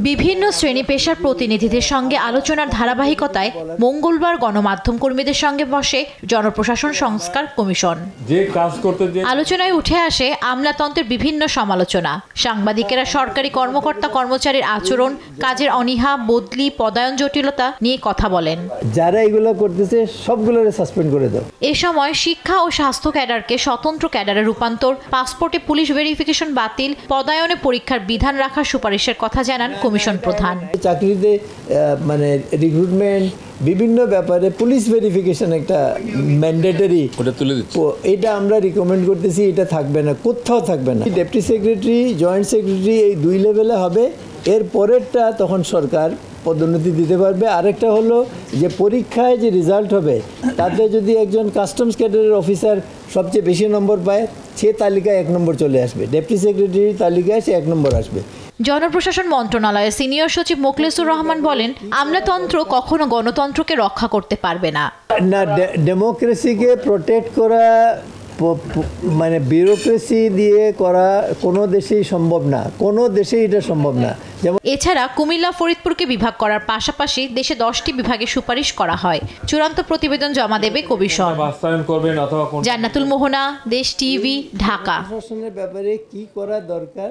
বিভিন্ন শ্রেণী পেশার প্রতিনিধিদের সঙ্গে আলোচনার ধারাবাহিকতায় মঙ্গলবার গণমাধ্যম কর্মীদের সঙ্গে বসে জনপ্রশাসন সংস্কার কমিশন। আলোচনায় উঠে আসে আমলাতন্ত্রের বিভিন্ন সমালোচনা, সাংবাদিকেরা সরকারি কর্মকর্তা কর্মচারীর আচরণ, কাজের অনীহা, বদলি, পদায়ন জটিলতা নিয়ে কথা বলেন। যারা এগুলো করতেছে সবগুলোরে সাসপেন্ড করে দাও। এ সময় শিক্ষা ও স্বাস্থ্য ক্যাডারকে স্বতন্ত্র ক্যাডারে রূপান্তর, পাসপোর্টে পুলিশ ভেরিফিকেশন বাতিল, পদায়নে পরীক্ষার বিধান রাখার সুপারিশের কথা জানান কমিশন প্রধান। চাকরিতে মানে রিক্রুটমেন্ট বিভিন্ন ব্যাপারে পুলিশ ভেরিফিকেশন একটা ম্যান্ডেটরি, এটা আমরা রিকমেন্ড করতেছি। এটা থাকবে না, কোথাও থাকবে না। ডেপুটি সেক্রেটারি, জয়েন্ট সেক্রেটারি এই 2 লেভেলে হবে। এর পরেরটা তখন সরকার পদোন্নতি দিতে পারবে। আরেকটা হলো যে পরীক্ষায় যে রেজাল্ট হবে তাতে যদি একজন কাস্টমস ক্যাডারের অফিসার সবচেয়ে বেশি নম্বর পায়, সে তালিকায় 1 নম্বর চলে আসবে। ডেপুটি সেক্রেটারির তালিকায় সে 1 নম্বর আসবে। জনপ্রশাসন মন্ত্রণালয়ের সিনিয়র সচিব মোখলেসুর রহমান বলেন, আমলাতন্ত্র কখনো গণতন্ত্রকে রক্ষা করতে পারবে না। ডেমোক্রেসিকে প্রোটেক্ট করা মানে বিউরোক্রেসি দিয়ে করা কোনো দেশেই সম্ভব না, কোনো দেশেই এটা সম্ভব না। এছাড়া কুমিল্লা ফরিদপুরকে বিভাগ করার পাশাপাশি দেশে 10টি বিভাগে সুপারিশ করা হয়। চূড়ান্ত প্রতিবেদন জমা দেবে কমিশন। জান্নাতুল মোহনা, দেশ টিভি, ঢাকা। প্রশাসনের ব্যাপারে কি করা দরকার।